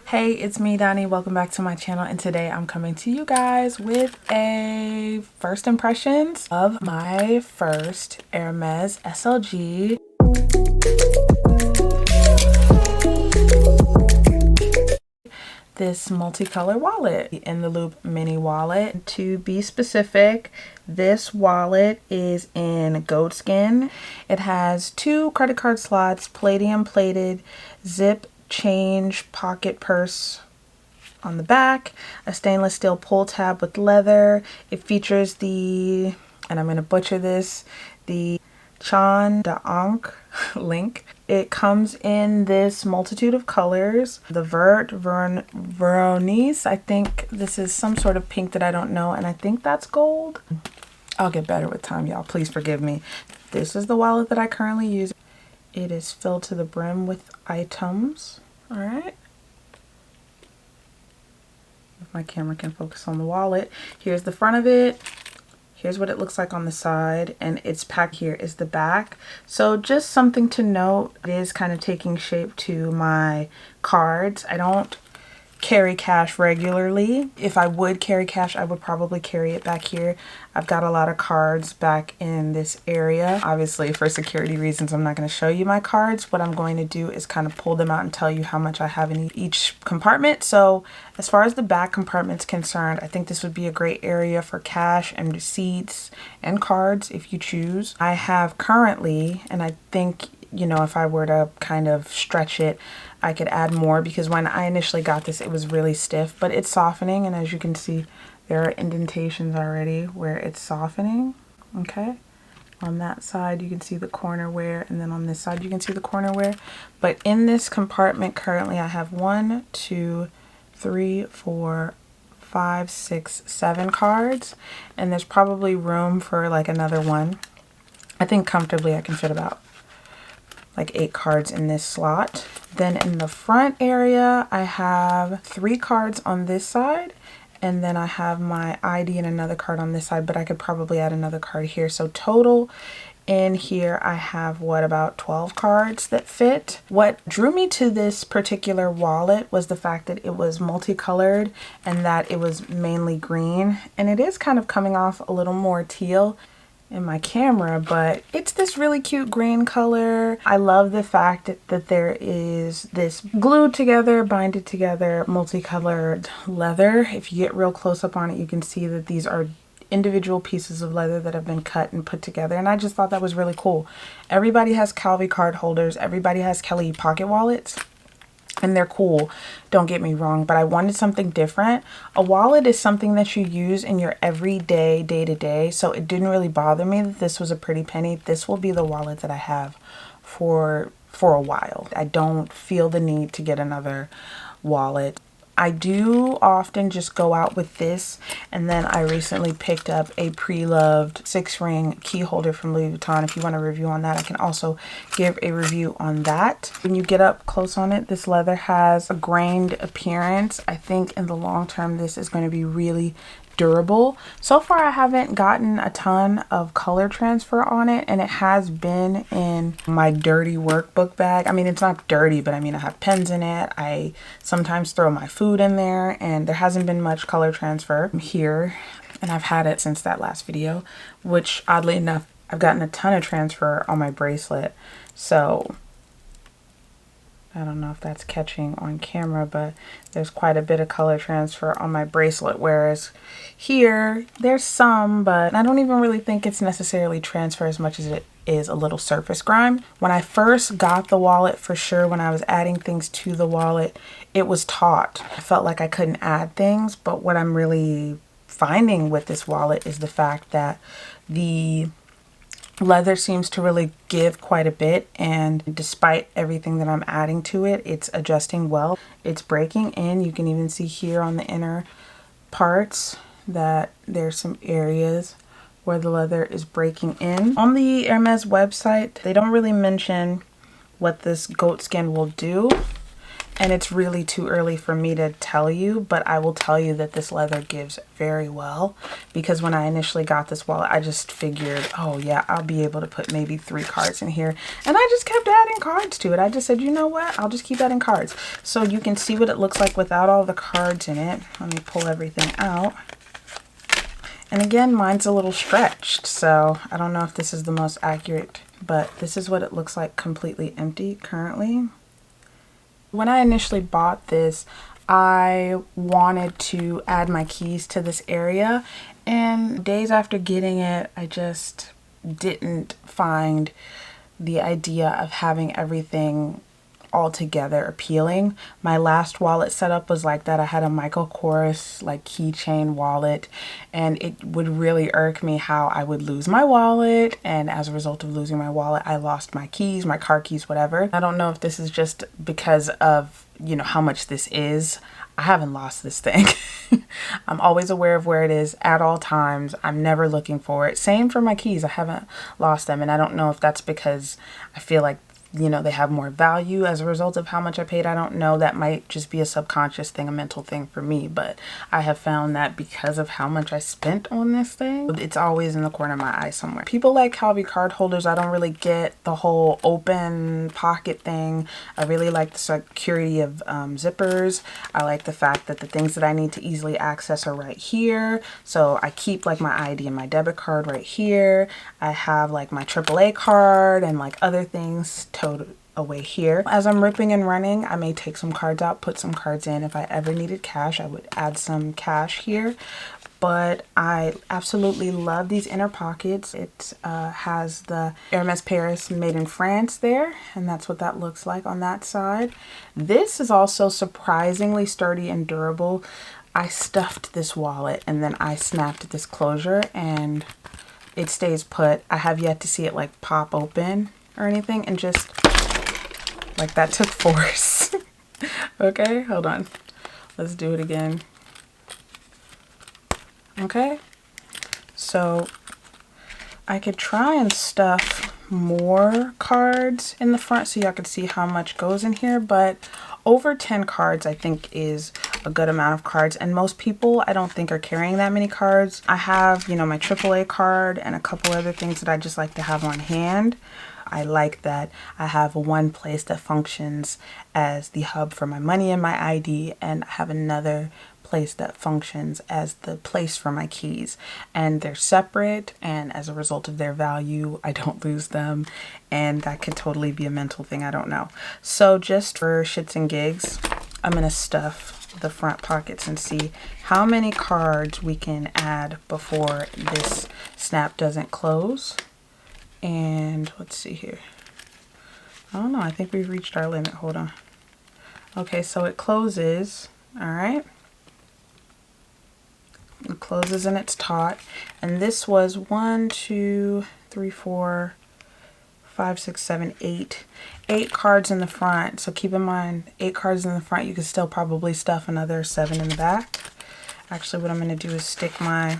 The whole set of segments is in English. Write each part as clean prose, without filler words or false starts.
Hey, it's me, Donnie. Welcome back to my channel, and today I'm coming to you guys with a first impressions of my first Hermes SLG. This multicolor wallet, In-the-Loop Mini Wallet. To be specific, this wallet is in goatskin. It has 2 credit card slots, palladium plated, zip change pocket purse on the back, a stainless steel pull tab with leather. It features the, and I'm going to butcher this, the Chan d'Ancre link. It comes in this multitude of colors. The Veronese, I think this is some sort of pink that I don't know, and I think that's gold. I'll get better with time, y'all. Please forgive me. This is the wallet that I currently use. It is filled to the brim with items. All right. If my camera can focus on the wallet. Here's the front of it. Here's what it looks like on the side, and it's packed. Here is the back. So just something to note, it is kind of taking shape to my cards. I don't carry cash regularly. If I would carry cash, I would probably carry it back here. I've got a lot of cards back in this area. Obviously, for security reasons, I'm not going to show you my cards. What I'm going to do is kind of pull them out and tell you how much I have in each compartment. So as far as the back compartment's concerned, I think this would be a great area for cash and receipts and cards if you choose. I have currently, and I think, you know, if I were to kind of stretch it, I could add more, because when I initially got this, it was really stiff, but it's softening. And as you can see, there are indentations already where it's softening. Okay. On that side, you can see the corner wear, and then on this side, you can see the corner wear. But in this compartment currently, I have 1, 2, 3, 4, 5, 6, 7 cards, and there's probably room for like another one. I think comfortably I can fit about like 8 cards in this slot. Then in the front area, I have 3 cards on this side, and then I have my ID and another card on this side, but I could probably add another card here. So total in here, I have about 12 cards that fit. What drew me to this particular wallet was the fact that it was multicolored and that it was mainly green, and it is kind of coming off a little more teal in my camera, but it's this really cute green color. I love the fact that there is this glued together, binded together, multicolored leather. If you get real close up on it, you can see that these are individual pieces of leather that have been cut and put together, and I just thought that was really cool. Everybody has Calvi card holders, everybody has Kelly pocket wallets, and they're cool, don't get me wrong, but I wanted something different. A wallet is something that you use in your everyday, day-to-day, so it didn't really bother me that this was a pretty penny. This will be the wallet that I have for a while. I don't feel the need to get another wallet. I do often just go out with this, and then I recently picked up a pre-loved 6-ring key holder from Louis Vuitton. If you want a review on that, I can also give a review on that. When you get up close on it, this leather has a grained appearance. I think in the long term, this is going to be really durable. So far, I haven't gotten a ton of color transfer on it, and it has been in my dirty workbook bag. I mean, it's not dirty, but I mean, I have pens in it. I sometimes throw my food in there, and there hasn't been much color transfer here, and I've had it since that last video, which oddly enough, I've gotten a ton of transfer on my bracelet. So I don't know if that's catching on camera, but there's quite a bit of color transfer on my bracelet, whereas here there's some, but I don't even really think it's necessarily transfer as much as it is a little surface grime. When I first got the wallet, for sure, when I was adding things to the wallet, it was taut. I felt like I couldn't add things, but what I'm really finding with this wallet is the fact that the leather seems to really give quite a bit, and despite everything that I'm adding to it, it's adjusting well. It's breaking in. You can even see here on the inner parts that there's some areas where the leather is breaking in. On the Hermes website, they don't really mention what this goat skin will do. And it's really too early for me to tell you, but I will tell you that this leather gives very well, because when I initially got this wallet, I just figured, oh yeah, I'll be able to put maybe 3 cards in here. And I just kept adding cards to it. I just said, you know what? I'll just keep adding cards. So you can see what it looks like without all the cards in it. Let me pull everything out. And again, mine's a little stretched, so I don't know if this is the most accurate, but this is what it looks like completely empty currently. When I initially bought this, I wanted to add my keys to this area, and days after getting it, I just didn't find the idea of having everything all together appealing. My last wallet setup was like that. I had a Michael Kors like keychain wallet, and it would really irk me how I would lose my wallet, and as a result of losing my wallet, I lost my keys, my car keys, whatever. I don't know if this is just because of, you know, how much this is. I haven't lost this thing. I'm always aware of where it is at all times. I'm never looking for it. Same for my keys. I haven't lost them, and I don't know if that's because I feel like, you know, they have more value as a result of how much I paid. I don't know. That might just be a subconscious thing, a mental thing for me. But I have found that because of how much I spent on this thing, it's always in the corner of my eye somewhere. People like Calvi card holders. I don't really get the whole open pocket thing. I really like the security of zippers. I like the fact that the things that I need to easily access are right here. So I keep like my ID and my debit card right here. I have like my AAA card and like other things towed away here. As I'm ripping and running, I may take some cards out, put some cards in. If I ever needed cash, I would add some cash here. But I absolutely love these inner pockets. It has the Hermes Paris made in France there, and that's what that looks like on that side. This is also surprisingly sturdy and durable. I stuffed this wallet and then I snapped this closure and it stays put. I have yet to see it like pop open or anything, and just like that took force. Okay, hold on. Let's do it again. Okay, so I could try and stuff more cards in the front so y'all could see how much goes in here, but over 10 cards I think is a good amount of cards, and most people I don't think are carrying that many cards. I have, you know, my AAA card and a couple other things that I just like to have on hand. I like that I have one place that functions as the hub for my money and my ID, and I have another place that functions as the place for my keys, and they're separate, and as a result of their value I don't lose them, and that could totally be a mental thing, I don't know. So just for shits and gigs, I'm gonna stuff the front pockets and see how many cards we can add before this snap doesn't close. And let's see here. I don't know, I think we've reached our limit. Hold on. Okay, so it closes. All right. It closes and it's taut. And this was 1, 2, 3, 4, 5, 6, 7, 8. 8 cards in the front. So keep in mind, 8 cards in the front. You can still probably stuff another 7 in the back. Actually, what I'm going to do is stick my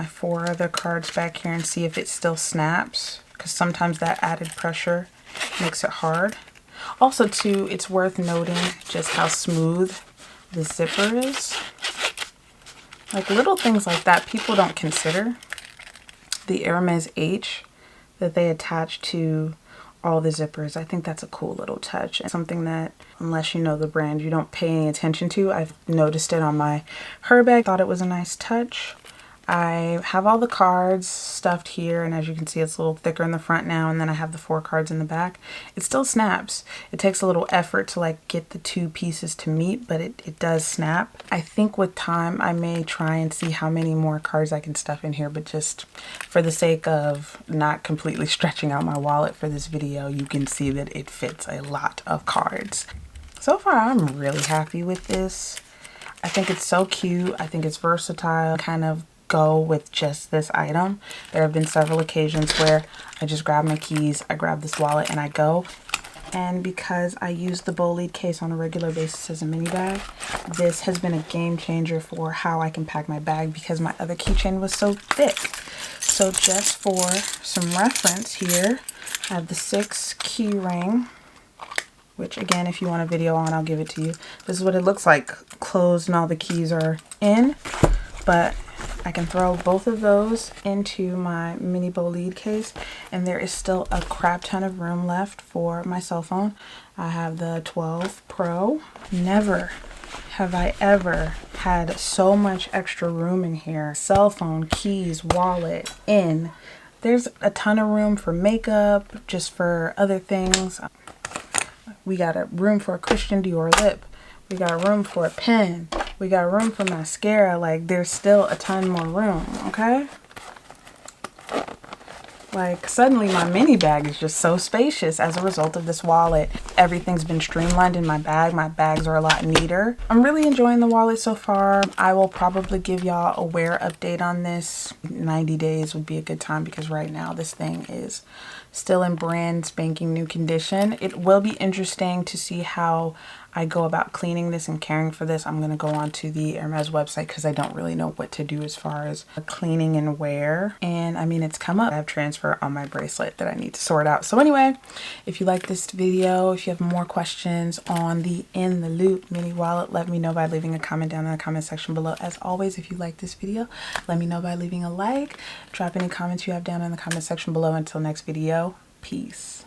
4 other cards back here and see if it still snaps, because sometimes that added pressure makes it hard. Also too, it's worth noting just how smooth the zipper is. Like little things like that people don't consider. The Hermes H that they attach to all the zippers, I think that's a cool little touch, and something that unless you know the brand you don't pay any attention to. I've noticed it on my her bag, thought it was a nice touch. I have all the cards stuffed here, and as you can see it's a little thicker in the front now, and then I have the 4 cards in the back. It still snaps. It takes a little effort to like get the 2 pieces to meet, but it does snap. I think with time I may try and see how many more cards I can stuff in here, but just for the sake of not completely stretching out my wallet for this video, you can see that it fits a lot of cards. So far I'm really happy with this. I think it's so cute. I think it's versatile, kind of go with just this item. There have been several occasions where I just grab my keys, I grab this wallet, and I go. And because I use the bow lead case on a regular basis as a mini bag, this has been a game changer for how I can pack my bag, because my other keychain was so thick. So just for some reference here, I have the 6 key ring, which again, if you want a video on, I'll give it to you. This is what it looks like closed and all the keys are in, but I can throw both of those into my mini bow lead case, and there is still a crap ton of room left for my cell phone. I have the 12 Pro. Never have I ever had so much extra room in here. Cell phone, keys, wallet, in. There's a ton of room for makeup, just for other things. We got a room for a Christian Dior lip. We got room for a pen. We got room for mascara. Like, there's still a ton more room, okay? Like, suddenly my mini bag is just so spacious as a result of this wallet. Everything's been streamlined in my bag. My bags are a lot neater. I'm really enjoying the wallet so far. I will probably give y'all a wear update on this. 90 days would be a good time, because right now this thing is still in brand spanking new condition. It will be interesting to see how I go about cleaning this and caring for this. I'm going to go on to the Hermes website because I don't really know what to do as far as cleaning and wear. And I mean, it's come up. I have transfer on my bracelet that I need to sort out. So anyway, if you like this video, if you have more questions on the In the Loop mini wallet, let me know by leaving a comment down in the comment section below. As always, if you like this video, let me know by leaving a like. Drop any comments you have down in the comment section below. Until next video, peace.